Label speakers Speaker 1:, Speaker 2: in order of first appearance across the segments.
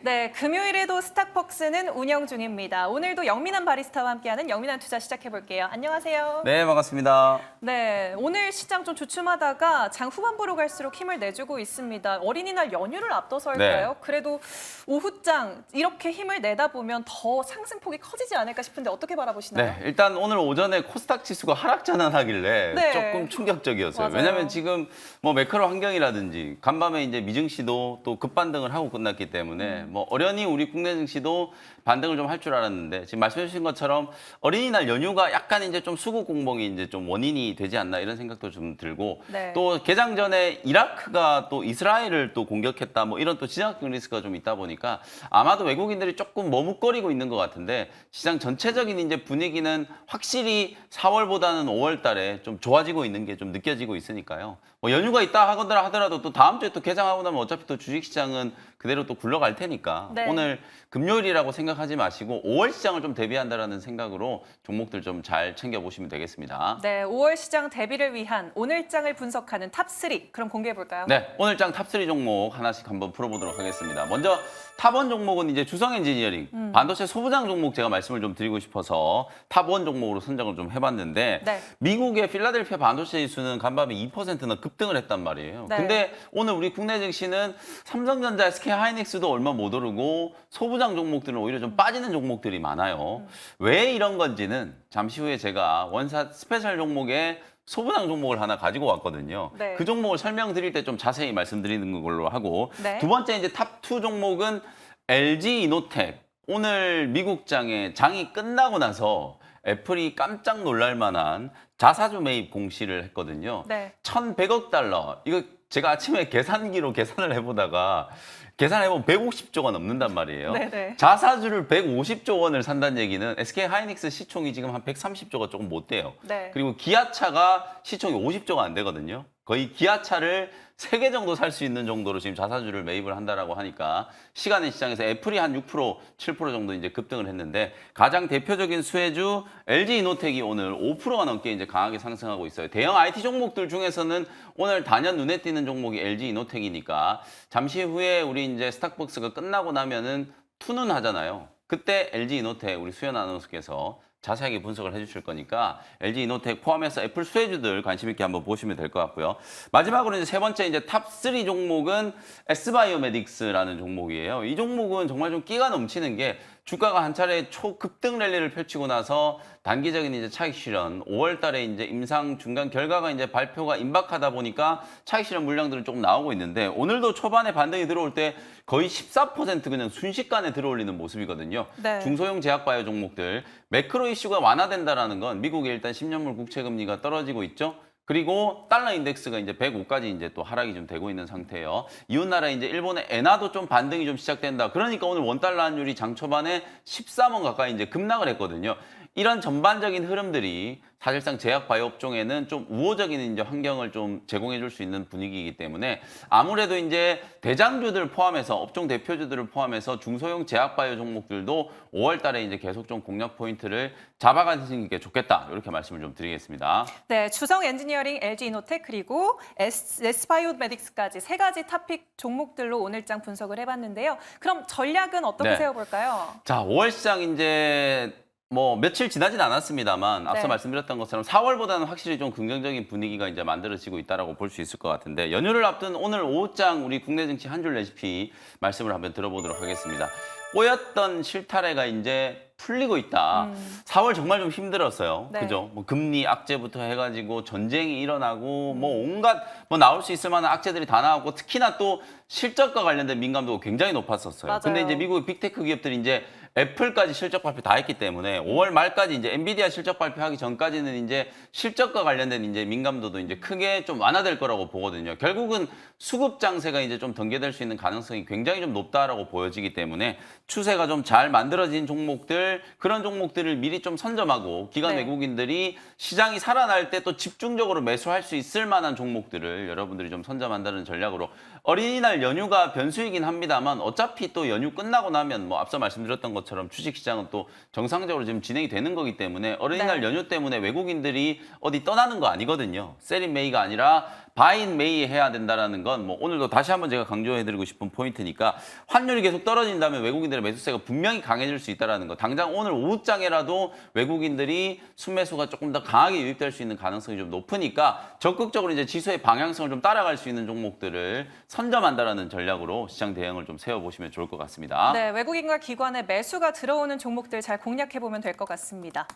Speaker 1: 네, 금요일에도 스탁벅스는 운영 중입니다. 오늘도 영민한 바리스타와 함께하는 영민한 투자 시작해볼게요. 안녕하세요.
Speaker 2: 네, 반갑습니다.
Speaker 1: 네, 오늘 시장 좀 주춤하다가 장 후반부로 갈수록 힘을 내주고 있습니다. 어린이날 연휴를 앞둬서일까요?
Speaker 2: 네.
Speaker 1: 그래도 오후장 이렇게 힘을 내다 보면 더 상승폭이 커지지 않을까 싶은데 어떻게 바라보시나요?
Speaker 2: 네, 일단 오늘 오전에 코스닥 지수가 하락 전환하길래
Speaker 1: 네.
Speaker 2: 조금 충격적이었어요.
Speaker 1: 맞아요.
Speaker 2: 왜냐하면 지금 뭐 매크로 환경이라든지 간밤에 이제 미증시도 또 급반등을 하고 끝났기 때문에 뭐 어련히 우리 국내 증시도 반등을 좀 할 줄 알았는데 지금 말씀해 주신 것처럼 어린이날 연휴가 약간 이제 좀 수급 공봉이 이제 좀 원인이 되지 않나 이런 생각도 좀 들고
Speaker 1: 네.
Speaker 2: 또 개장 전에 이라크가 또 이스라엘을 또 공격했다 뭐 이런 또 지정학적 리스크가 좀 있다 보니까 아마도 외국인들이 조금 머뭇거리고 있는 것 같은데 시장 전체적인 이제 분위기는 확실히 4월보다는 5월 달에 좀 좋아지고 있는 게 좀 느껴지고 있으니까요. 뭐 연휴가 있다 하더라도 또 다음 주에 또 개장하고 나면 어차피 또 주식시장은 그대로 또 굴러갈 테니까
Speaker 1: 네.
Speaker 2: 오늘 금요일이라고 생각하지 마시고 5월 시장을 좀 대비한다라는 생각으로 종목들 좀 잘 챙겨보시면 되겠습니다.
Speaker 1: 네, 5월 시장 대비를 위한 오늘장을 분석하는 탑3 그럼 공개해볼까요?
Speaker 2: 네, 오늘 장 탑3 종목 하나씩 한번 풀어보도록 하겠습니다. 먼저 탑1 종목은 이제 주성 엔지니어링, 반도체 소부장 종목 제가 말씀을 좀 드리고 싶어서 탑1 종목으로 선정을 좀 해봤는데
Speaker 1: 네.
Speaker 2: 미국의 필라델피아 반도체 지수는 간밤에 2%나 급등을 했단 말이에요.
Speaker 1: 네.
Speaker 2: 근데 오늘 우리 국내 증시는 삼성전자, SK하이닉스도 얼마 못 오르고 소부장 종목들은 오히려 좀 빠지는 종목들이 많아요. 왜 이런 건지는 잠시 후에 제가 원사 스페셜 종목에 소부장 종목을 하나 가지고 왔거든요.
Speaker 1: 네.
Speaker 2: 그 종목을 설명드릴 때 좀 자세히 말씀드리는 걸로 하고
Speaker 1: 네.
Speaker 2: 두 번째 이제 탑2 종목은 LG 이노텍. 오늘 미국장에 장이 끝나고 나서 애플이 깜짝 놀랄 만한 자사주 매입 공시를 했거든요.
Speaker 1: 네.
Speaker 2: 1,100억 달러. 이거 제가 아침에 계산기로 계산을 해보다가 계산해보면 150조가 넘는단 말이에요.
Speaker 1: 네네.
Speaker 2: 자사주를 150조 원을 산다는 얘기는 SK 하이닉스 시총이 지금 한 130조가 조금 못 돼요.
Speaker 1: 네.
Speaker 2: 그리고 기아차가 시총이 50조가 안 되거든요. 거의 기아차를 3개 정도 살 수 있는 정도로 지금 자사주를 매입을 한다라고 하니까 시간의 시장에서 애플이 한 6%, 7% 정도 이제 급등을 했는데 가장 대표적인 수혜주 LG 이노텍이 오늘 5%가 넘게 이제 강하게 상승하고 있어요. 대형 IT 종목들 중에서는 오늘 단연 눈에 띄는 종목이 LG 이노텍이니까 잠시 후에 우리 이제 스탁벅스가 끝나고 나면은 투는 하잖아요. 그때 LG 이노텍 우리 수연 아나운서께서 자세하게 분석을 해주실 거니까 LG 이노텍 포함해서 애플 수혜주들 관심 있게 한번 보시면 될 것 같고요. 마지막으로 이제 세 번째 이제 탑3 종목은 S바이오메딕스라는 종목이에요. 이 종목은 정말 좀 끼가 넘치는 게 주가가 한 차례 초급등 랠리를 펼치고 나서 단기적인 이제 차익 실현, 5월 달에 이제 임상 중간 결과가 이제 발표가 임박하다 보니까 차익 실현 물량들은 조금 나오고 있는데 오늘도 초반에 반등이 들어올 때 거의 14% 그냥 순식간에 들어올리는 모습이거든요.
Speaker 1: 네.
Speaker 2: 중소형 제약바이오 종목들 매크로 이슈가 완화된다라는 건 미국의 일단 10년물 국채 금리가 떨어지고 있죠. 그리고 달러 인덱스가 이제 105까지 이제 또 하락이 좀 되고 있는 상태예요. 이웃 나라 이제 일본의 엔화도 좀 반등이 좀 시작된다. 그러니까 오늘 원달러 환율이 장 초반에 13원 가까이 이제 급락을 했거든요. 이런 전반적인 흐름들이 사실상 제약 바이오 업종에는 좀 우호적인 이제 환경을 좀 제공해 줄 수 있는 분위기이기 때문에 아무래도 이제 대장주들 포함해서 업종 대표주들을 포함해서 중소형 제약 바이오 종목들도 5월 달에 이제 계속 좀 공략 포인트를 잡아가시는 게 좋겠다. 이렇게 말씀을 좀 드리겠습니다.
Speaker 1: 네, 주성 엔지니어링, LG 이노텍 그리고 S바이오메딕스까지 세 가지 탑픽 종목들로 오늘장 분석을 해봤는데요. 그럼 전략은 어떻게
Speaker 2: 네.
Speaker 1: 세워볼까요?
Speaker 2: 자, 5월 시장 이제 뭐 며칠 지나진 않았습니다만 앞서
Speaker 1: 네.
Speaker 2: 말씀드렸던 것처럼 4월보다는 확실히 좀 긍정적인 분위기가 이제 만들어지고 있다라고 볼 수 있을 것 같은데 연휴를 앞둔 오늘 오후장 우리 국내 증시 한 줄 레시피 말씀을 한번 들어보도록 하겠습니다. 꼬였던 실타래가 이제 풀리고 있다. 4월 정말 좀 힘들었어요.
Speaker 1: 네.
Speaker 2: 그죠? 뭐 금리 악재부터 해가지고 전쟁이 일어나고 뭐 온갖 뭐 나올 수 있을 만한 악재들이 다 나왔고 특히나 또 실적과 관련된 민감도가 굉장히 높았었어요.
Speaker 1: 맞아요.
Speaker 2: 근데 이제 미국의 빅테크 기업들이 이제 애플까지 실적 발표 다 했기 때문에 5월 말까지 이제 엔비디아 실적 발표하기 전까지는 이제 실적과 관련된 이제 민감도도 이제 크게 좀 완화될 거라고 보거든요. 결국은 수급 장세가 이제 좀 전개될 수 있는 가능성이 굉장히 좀 높다라고 보여지기 때문에 추세가 좀 잘 만들어진 종목들 그런 종목들을 미리 좀 선점하고 기관
Speaker 1: 네.
Speaker 2: 외국인들이 시장이 살아날 때 또 집중적으로 매수할 수 있을 만한 종목들을 여러분들이 좀 선점한다는 전략으로 어린이날 연휴가 변수이긴 합니다만 어차피 또 연휴 끝나고 나면 뭐 앞서 말씀드렸던 것처럼 주식시장은 또 정상적으로 지금 진행이 되는 거기 때문에 어린이날
Speaker 1: 네.
Speaker 2: 연휴 때문에 외국인들이 어디 떠나는 거 아니거든요. 셀인 메이가 아니라 바인 메이 해야 된다라는 건 뭐 오늘도 다시 한번 제가 강조해드리고 싶은 포인트니까 환율이 계속 떨어진다면 외국인들의 매수세가 분명히 강해질 수 있다는 거. 당장 오늘 오후장에라도 외국인들이 순매수가 조금 더 강하게 유입될 수 있는 가능성이 좀 높으니까 적극적으로 이제 지수의 방향성을 좀 따라갈 수 있는 종목들을 선점한다라는 전략으로 시장 대응을 좀 세워보시면 좋을 것 같습니다.
Speaker 1: 네, 외국인과 기관의 매수가 들어오는 종목들 잘 공략해보면 될 것 같습니다.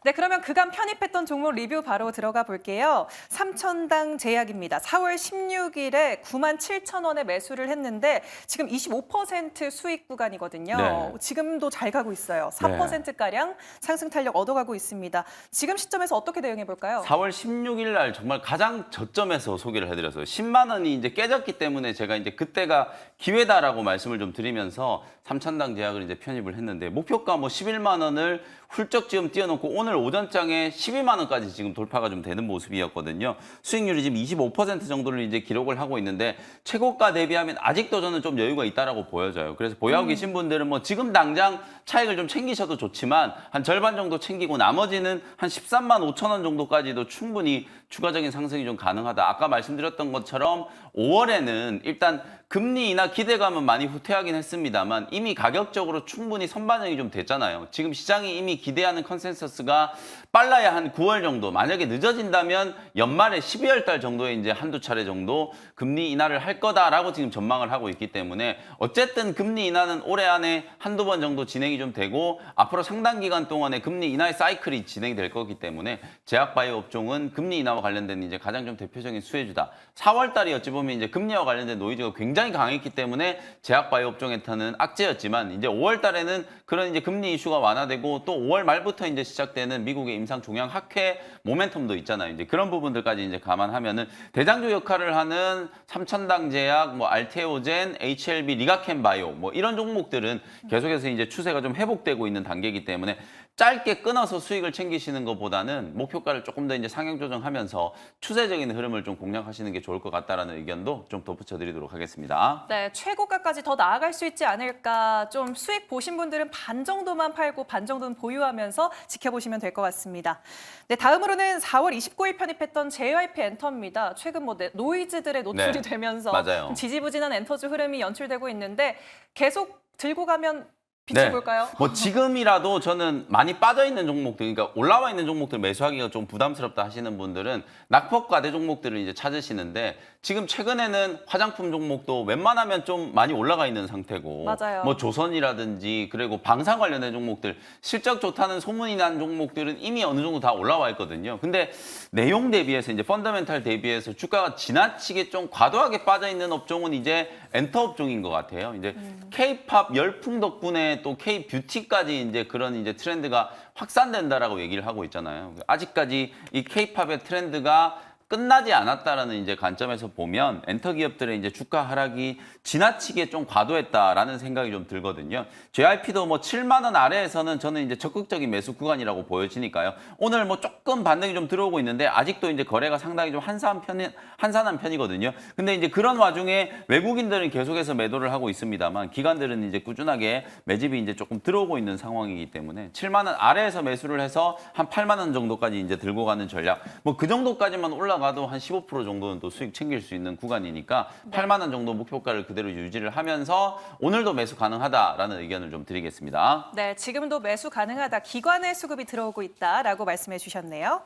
Speaker 1: 네, 그러면 그간 편입했던 종목 리뷰 바로 들어가 볼게요. 삼천당 제약입니다. 4월 16일에 97,000원에 매수를 했는데 지금 25% 수익 구간이거든요.
Speaker 2: 네.
Speaker 1: 지금도 잘 가고 있어요. 4%가량 상승 탄력 얻어가고 있습니다. 지금 시점에서 어떻게 대응해 볼까요?
Speaker 2: 4월 16일 날 정말 가장 저점에서 소개를 해드렸어요. 10만 원이 이제 깨졌기 때문에 제가 이제 그때가 기회다라고 말씀을 좀 드리면서 삼천당 제약을 이제 편입을 했는데 목표가 뭐 11만 원을 훌쩍 지금 띄워놓고 오늘 오전장에 12만 원까지 지금 돌파가 좀 되는 모습이었거든요. 수익률이 지금 25% 정도를 이제 기록을 하고 있는데 최고가 대비하면 아직도 저는 좀 여유가 있다라고 보여져요. 그래서 보유하고 계신 분들은 뭐 지금 당장 차익을 좀 챙기셔도 좋지만 한 절반 정도 챙기고 나머지는 한 13만 5천 원 정도까지도 충분히 추가적인 상승이 좀 가능하다. 아까 말씀드렸던 것처럼 5월에는 일단 금리 인하 기대감은 많이 후퇴하긴 했습니다만 이미 가격적으로 충분히 선반영이 좀 됐잖아요. 지금 시장이 이미 기대하는 컨센서스가 빨라야 한 9월 정도, 만약에 늦어진다면 연말에 12월 달 정도에 이제 한두 차례 정도 금리 인하를 할 거다라고 지금 전망을 하고 있기 때문에 어쨌든 금리 인하는 올해 안에 한두 번 정도 진행이 좀 되고 앞으로 상당 기간 동안에 금리 인하의 사이클이 진행이 될 거기 때문에 제약바이오 업종은 금리 인하와 관련된 이제 가장 좀 대표적인 수혜주다. 4월 달이 어찌 보면 이제 금리와 관련된 노이즈가 굉장히 강했기 때문에 제약바이오 업종한테는 악재였지만 이제 5월 달에는 그런 이제 금리 이슈가 완화되고 또 5월 말부터 이제 시작되는 미국의 임상 종양 학회 모멘텀도 있잖아요. 이제 그런 부분들까지 이제 감안하면은 대장주 역할을 하는 삼천당 제약, 뭐 알테오젠, HLB, 리가켄 바이오 뭐 이런 종목들은 계속해서 이제 추세가 좀 회복되고 있는 단계이기 때문에 짧게 끊어서 수익을 챙기시는 것보다는 목표가를 조금 더 이제 상향 조정하면서 추세적인 흐름을 좀 공략하시는 게 좋을 것 같다라는 의견도 좀 덧붙여 드리도록 하겠습니다.
Speaker 1: 네, 최고가까지 더 나아갈 수 있지 않을까. 좀 수익 보신 분들은 반 정도만 팔고 반 정도는 보유하면서 지켜보시면 될 것 같습니다. 네, 다음으로는 4월 29일 편입했던 JYP 엔터입니다. 최근 뭐 노이즈들의 노출이
Speaker 2: 네,
Speaker 1: 되면서
Speaker 2: 맞아요.
Speaker 1: 좀 지지부진한 엔터주 흐름이 연출되고 있는데 계속 들고 가면 비춰볼까요?
Speaker 2: 뭐 지금이라도 저는 많이 빠져 있는 종목들, 그러니까 올라와 있는 종목들 매수하기가 좀 부담스럽다 하시는 분들은 낙폭과대 종목들을 이제 찾으시는데 지금 최근에는 화장품 종목도 웬만하면 좀 많이 올라가 있는 상태고,
Speaker 1: 맞아요.
Speaker 2: 뭐 조선이라든지 그리고 방산 관련된 종목들 실적 좋다는 소문이 난 종목들은 이미 어느 정도 다 올라와 있거든요. 근데 내용 대비해서 이제 펀더멘탈 대비해서 주가가 지나치게 좀 과도하게 빠져 있는 업종은 이제 엔터 업종인 것 같아요. 이제 K-팝 열풍 덕분에 또 K-뷰티까지 이제 그런 이제 트렌드가 확산된다라고 얘기를 하고 있잖아요. 아직까지 이 K-팝의 트렌드가 끝나지 않았다라는 이제 관점에서 보면 엔터 기업들의 이제 주가 하락이 지나치게 좀 과도했다라는 생각이 좀 들거든요. JYP도 뭐 7만 원 아래에서는 저는 이제 적극적인 매수 구간이라고 보여지니까요. 오늘 뭐 조금 반등이 좀 들어오고 있는데 아직도 이제 거래가 상당히 좀 한산한 편이거든요. 근데 이제 그런 와중에 외국인들은 계속해서 매도를 하고 있습니다만 기관들은 이제 꾸준하게 매집이 이제 조금 들어오고 있는 상황이기 때문에 7만 원 아래에서 매수를 해서 한 8만 원 정도까지 이제 들고 가는 전략. 뭐 그 정도까지만 올라가도 한 15% 정도는 또 수익 챙길 수 있는 구간이니까 8만 원 정도 목표가를 그대로 유지를 하면서 오늘도 매수 가능하다라는 의견을 좀 드리겠습니다.
Speaker 1: 네, 지금도 매수 가능하다. 기관의 수급이 들어오고 있다라고 말씀해 주셨네요.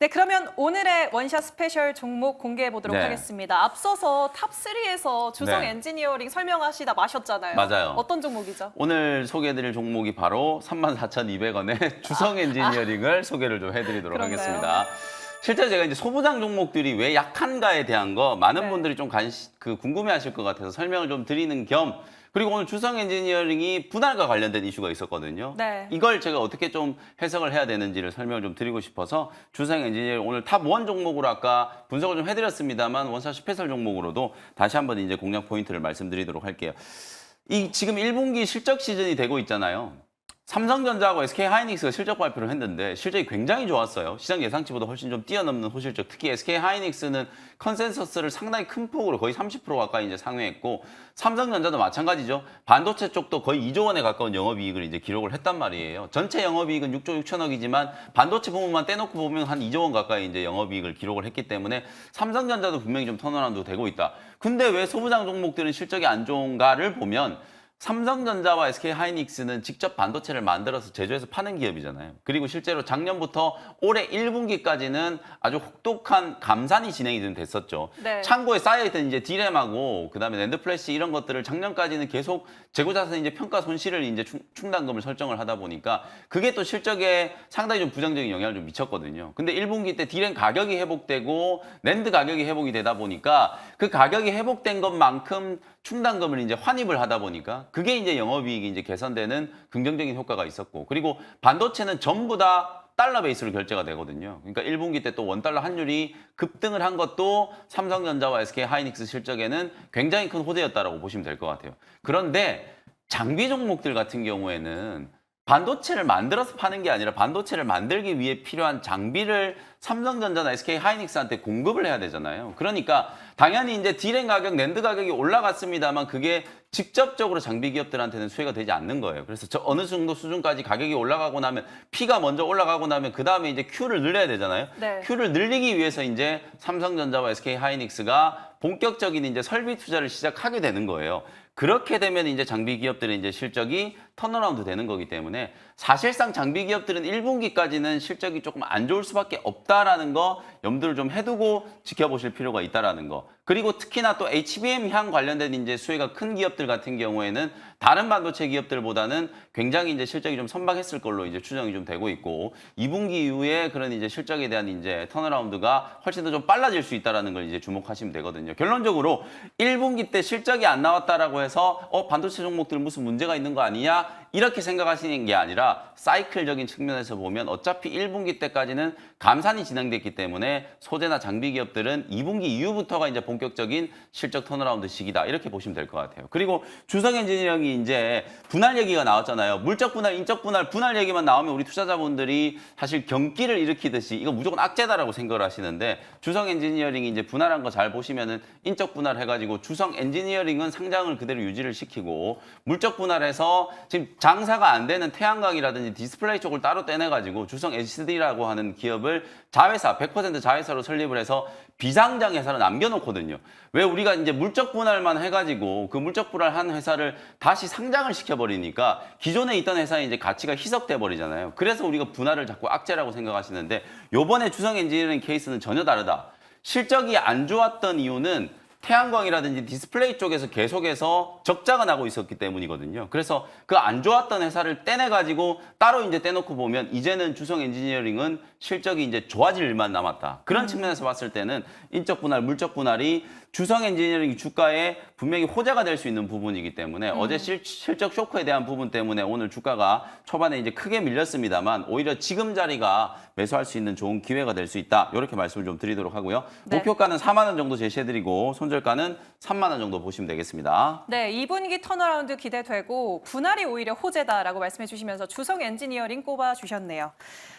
Speaker 1: 네, 그러면 오늘의 원샷 스페셜 종목 공개해 보도록
Speaker 2: 네.
Speaker 1: 하겠습니다. 앞서서 탑3에서 주성
Speaker 2: 네.
Speaker 1: 엔지니어링 설명하시다 마셨잖아요.
Speaker 2: 맞아요.
Speaker 1: 어떤 종목이죠?
Speaker 2: 오늘 소개해드릴 종목이 바로 34,200원의 주성 엔지니어링을 소개를 좀 해드리도록
Speaker 1: 그런가요?
Speaker 2: 하겠습니다. 실제 제가 이제 소부장 종목들이 왜 약한가에 대한 거 많은
Speaker 1: 네.
Speaker 2: 분들이 좀 궁금해하실 것 같아서 설명을 좀 드리는 겸 그리고 오늘 주성 엔지니어링이 분할과 관련된 이슈가 있었거든요.
Speaker 1: 네.
Speaker 2: 이걸 제가 어떻게 좀 해석을 해야 되는지를 설명을 좀 드리고 싶어서 주성 엔지니어링 오늘 탑1 종목으로 아까 분석을 좀 해드렸습니다만 원샷 스페셜 종목으로도 다시 한번 이제 공략 포인트를 말씀드리도록 할게요. 이 지금 1분기 실적 시즌이 되고 있잖아요. 삼성전자하고 SK하이닉스가 실적 발표를 했는데 실적이 굉장히 좋았어요. 시장 예상치보다 훨씬 좀 뛰어넘는 호실적. 특히 SK하이닉스는 컨센서스를 상당히 큰 폭으로 거의 30% 가까이 이제 상회했고 삼성전자도 마찬가지죠. 반도체 쪽도 거의 2조 원에 가까운 영업이익을 이제 기록을 했단 말이에요. 전체 영업이익은 6조 6천억이지만 반도체 부분만 떼놓고 보면 한 2조 원 가까이 이제 영업이익을 기록을 했기 때문에 삼성전자도 분명히 좀 턴어라운드 되고 있다. 근데 왜 소부장 종목들은 실적이 안 좋은가를 보면 삼성전자와 SK하이닉스는 직접 반도체를 만들어서 제조해서 파는 기업이잖아요. 그리고 실제로 작년부터 올해 1분기까지는 아주 혹독한 감산이 진행이 좀 됐었죠.
Speaker 1: 네.
Speaker 2: 창고에 쌓여있던 이제 디램하고 그다음에 낸드 플래시 이런 것들을 작년까지는 계속 재고자산 이제 평가 손실을 이제 충당금을 설정을 하다 보니까 그게 또 실적에 상당히 좀 부정적인 영향을 좀 미쳤거든요. 근데 1분기 때 디램 가격이 회복되고 낸드 가격이 회복이 되다 보니까 그 가격이 회복된 것만큼 충당금을 이제 환입을 하다 보니까 그게 이제 영업이익이 이제 개선되는 긍정적인 효과가 있었고 그리고 반도체는 전부 다 달러 베이스로 결제가 되거든요. 그러니까 1분기 때 또 원달러 환율이 급등을 한 것도 삼성전자와 SK하이닉스 실적에는 굉장히 큰 호재였다라고 보시면 될 것 같아요. 그런데 장비 종목들 같은 경우에는 반도체를 만들어서 파는 게 아니라 반도체를 만들기 위해 필요한 장비를 삼성전자나 SK하이닉스한테 공급을 해야 되잖아요. 그러니까 당연히 이제 디램 가격, 낸드 가격이 올라갔습니다만 그게 직접적으로 장비 기업들한테는 수혜가 되지 않는 거예요. 그래서 어느 정도 수준까지 가격이 올라가고 나면 P가 먼저 올라가고 나면 그 다음에 이제 Q를 늘려야 되잖아요.
Speaker 1: 네.
Speaker 2: Q를 늘리기 위해서 이제 삼성전자와 SK하이닉스가 본격적인 이제 설비 투자를 시작하게 되는 거예요. 그렇게 되면 이제 장비 기업들의 이제 실적이 턴어라운드 되는 거기 때문에 사실상 장비 기업들은 1분기까지는 실적이 조금 안 좋을 수밖에 없다라는 거 염두를 좀 해두고 지켜보실 필요가 있다라는 거. 그리고 특히나 또 HBM 향 관련된 이제 수혜가 큰 기업들 같은 경우에는 다른 반도체 기업들보다는 굉장히 이제 실적이 좀 선박했을 걸로 이제 추정이 좀 되고 있고 2분기 이후에 그런 이제 실적에 대한 이제 턴어라운드가 훨씬 더 좀 빨라질 수 있다라는 걸 이제 주목하시면 되거든요. 결론적으로 1분기 때 실적이 안 나왔다라고 해서 반도체 종목들 무슨 문제가 있는 거 아니냐? 이렇게 생각하시는 게 아니라 사이클적인 측면에서 보면 어차피 1분기 때까지는 감산이 진행됐기 때문에 소재나 장비 기업들은 2분기 이후부터가 이제 본격적인 실적 턴어라운드 시기다. 이렇게 보시면 될 것 같아요. 그리고 주성 엔지니어링이 이제 분할 얘기가 나왔잖아요. 물적 분할, 인적 분할, 분할 얘기만 나오면 우리 투자자분들이 사실 경기를 일으키듯이 이거 무조건 악재다라고 생각을 하시는데 주성 엔지니어링이 이제 분할한 거 잘 보시면은 인적 분할 해가지고 주성 엔지니어링은 상장을 그대로 유지를 시키고 물적 분할해서 지금 장사가 안 되는 태양광이라든지 디스플레이 쪽을 따로 떼내가지고 주성 SD라고 하는 기업을 자회사, 100% 자회사로 설립을 해서 비상장 회사로 남겨놓거든요. 왜 우리가 이제 물적 분할만 해가지고 그 물적 분할한 회사를 다시 상장을 시켜버리니까 기존에 있던 회사의 이제 가치가 희석돼 버리잖아요. 그래서 우리가 분할을 자꾸 악재라고 생각하시는데 요번에 주성 엔지니어링 케이스는 전혀 다르다. 실적이 안 좋았던 이유는 태양광이라든지 디스플레이 쪽에서 계속해서 적자가 나고 있었기 때문이거든요. 그래서 그 안 좋았던 회사를 떼내가지고 따로 이제 떼놓고 보면 이제는 주성 엔지니어링은 실적이 이제 좋아질 일만 남았다. 그런 측면에서 봤을 때는 인적 분할, 물적 분할이 주성 엔지니어링 주가에 분명히 호재가 될 수 있는 부분이기 때문에 어제 실적 쇼크에 대한 부분 때문에 오늘 주가가 초반에 이제 크게 밀렸습니다만 오히려 지금 자리가 매수할 수 있는 좋은 기회가 될 수 있다. 이렇게 말씀을 좀 드리도록 하고요.
Speaker 1: 네.
Speaker 2: 목표가는 4만 원 정도 제시해드리고 손절가는 3만 원 정도 보시면 되겠습니다.
Speaker 1: 네, 2분기 턴어라운드 기대되고 분할이 오히려 호재다라고 말씀해 주시면서 주성 엔지니어링 꼽아 주셨네요.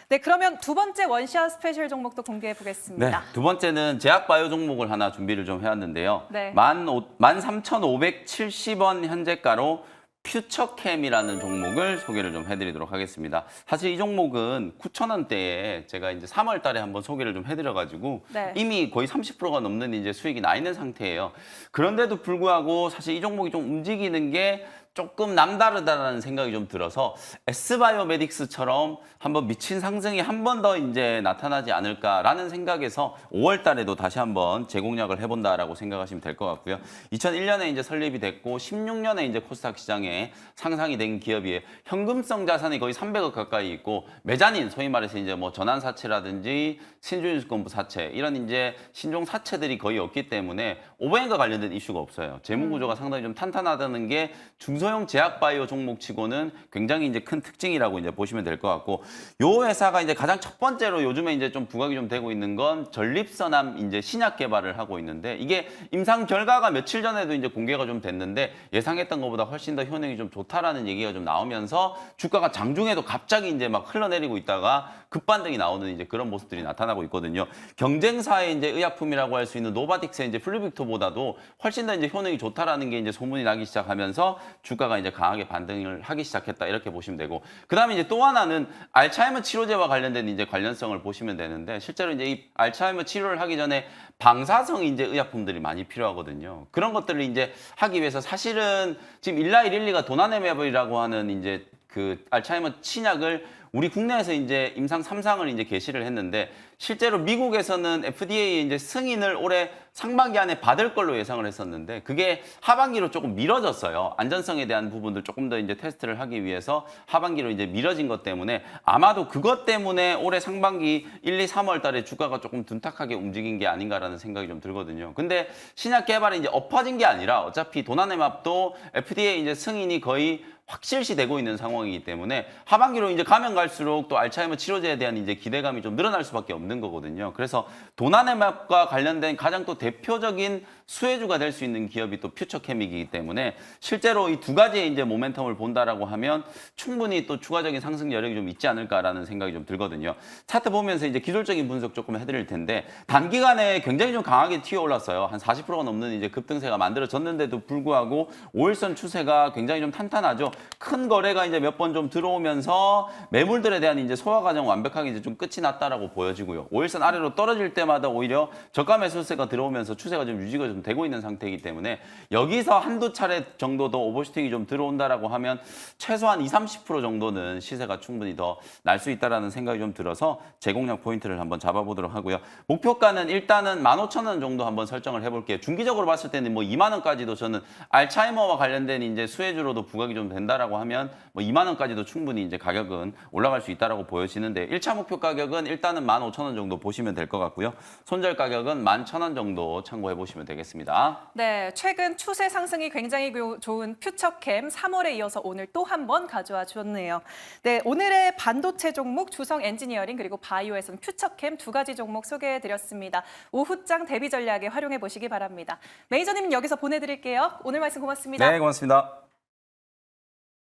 Speaker 1: 네, 그러면 두 번째 원샷 스페셜 종목도 공개해 보겠습니다.
Speaker 2: 네, 두 번째는 제약바이오 종목을 하나 준비를 좀 해왔는데요.
Speaker 1: 네.
Speaker 2: 13,570원 현재가로 퓨처캠이라는 종목을 소개를 좀 해드리도록 하겠습니다. 사실 이 종목은 9,000원대에 제가 이제 3월 달에 한번 소개를 좀 해드려가지고
Speaker 1: 네.
Speaker 2: 이미 거의 30%가 넘는 이제 수익이 나 있는 상태예요. 그런데도 불구하고 사실 이 종목이 좀 움직이는 게 조금 남다르다라는 생각이 좀 들어서 S바이오메딕스처럼 한번 미친 상승이 한 번 더 이제 나타나지 않을까라는 생각에서 5월 달에도 다시 한번 재공략을 해본다라고 생각하시면 될 것 같고요. 2001년에 이제 설립이 됐고 16년에 이제 코스닥 시장에 상상이 된 기업이에요. 현금성 자산이 거의 300억 가까이 있고 메자닌 소위 말해서 이제 뭐 전환사채라든지 신주인수권부 사채 이런 이제 신종 사채들이 거의 없기 때문에 오버행과 관련된 이슈가 없어요. 재무 구조가 상당히 좀 탄탄하다는 게 중소형 제약바이오 종목치고는 굉장히 이제 큰 특징이라고 이제 보시면 될 것 같고, 요 회사가 이제 가장 첫 번째로 요즘에 이제 좀 부각이 좀 되고 있는 건 전립선암 이제 신약 개발을 하고 있는데, 이게 임상 결과가 며칠 전에도 이제 공개가 좀 됐는데 예상했던 것보다 훨씬 더 효능이 좀 좋다라는 얘기가 좀 나오면서 주가가 장중에도 갑자기 이제 막 흘러내리고 있다가 급반등이 나오는 이제 그런 모습들이 나타나고 있거든요. 경쟁사의 이제 의약품이라고 할 수 있는 노바딕스의 이제 플루빅토보다도 훨씬 더 이제 효능이 좋다라는 게 이제 소문이 나기 시작하면서 주가가 이제 강하게 반등을 하기 시작했다, 이렇게 보시면 되고, 그다음에 이제 또 하나는 알츠하이머 치료제와 관련된 이제 관련성을 보시면 되는데, 실제로 이제 이 알츠하이머 치료를 하기 전에 방사성 이제 의약품들이 많이 필요하거든요. 그런 것들을 이제 하기 위해서 사실은 지금 일라이 릴리가 도나네맵이라고 하는 이제 그 알츠하이머 신약을 우리 국내에서 이제 임상 3상을 이제 개시를 했는데, 실제로 미국에서는 FDA 이제 승인을 올해 상반기 안에 받을 걸로 예상을 했었는데 그게 하반기로 조금 미뤄졌어요. 안전성에 대한 부분들 조금 더 이제 테스트를 하기 위해서 하반기로 이제 미뤄진 것 때문에 아마도 그것 때문에 올해 상반기 1, 2, 3월 달에 주가가 조금 둔탁하게 움직인 게 아닌가라는 생각이 좀 들거든요. 근데 신약 개발이 이제 엎어진 게 아니라 어차피 도나네맙도 FDA 이제 승인이 거의 확실시 되고 있는 상황이기 때문에 하반기로 이제 가면 갈수록 또 알츠하이머 치료제에 대한 이제 기대감이 좀 늘어날 수밖에 없는 거거든요. 그래서 도나네맙과 관련된 가장 또 대표적인 수혜주가 될 수 있는 기업이 또 퓨처케믹이기 때문에 실제로 이 두 가지의 이제 모멘텀을 본다라고 하면 충분히 또 추가적인 상승 여력이 좀 있지 않을까라는 생각이 좀 들거든요. 차트 보면서 이제 기술적인 분석 조금 해드릴 텐데, 단기간에 굉장히 좀 강하게 튀어 올랐어요. 한 40%가 넘는 이제 급등세가 만들어졌는데도 불구하고 5일선 추세가 굉장히 좀 탄탄하죠. 큰 거래가 이제 몇 번 좀 들어오면서 매물들에 대한 이제 소화 과정 완벽하게 이제 좀 끝이 났다라고 보여지고요. 5일선 아래로 떨어질 때마다 오히려 저가 매수세가 들어오면서 추세가 좀 유지가 좀 되고 있는 상태이기 때문에 여기서 한두 차례 정도 더 오버슈팅이 좀 들어온다라고 하면 최소한 20, 30% 정도는 시세가 충분히 더 날 수 있다라는 생각이 좀 들어서 제공량 포인트를 한번 잡아보도록 하고요. 목표가는 일단은 15,000원 정도 한번 설정을 해볼게요. 중기적으로 봤을 때는 뭐 2만 원까지도 저는 알츠하이머와 관련된 이제 수혜주로도 부각이 좀 된다라고 하면 뭐 2만 원까지도 충분히 이제 가격은 올라갈 수 있다라고 보여지는데, 1차 목표 가격은 일단은 15,000원 정도 보시면 될 것 같고요. 손절 가격은 11,000원 정도 참고해 보시면 되겠습니다.
Speaker 1: 네, 최근 추세 상승이 굉장히 좋은 퓨처캠 3월에 이어서 오늘 또 한 번 가져와 주었네요. 네, 오늘의 반도체 종목 주성 엔지니어링 그리고 바이오에서는 퓨처캠 두 가지 종목 소개해 드렸습니다. 오후장 대비 전략에 활용해 보시기 바랍니다. 매니저님 여기서 보내드릴게요. 오늘 말씀 고맙습니다.
Speaker 2: 네, 고맙습니다.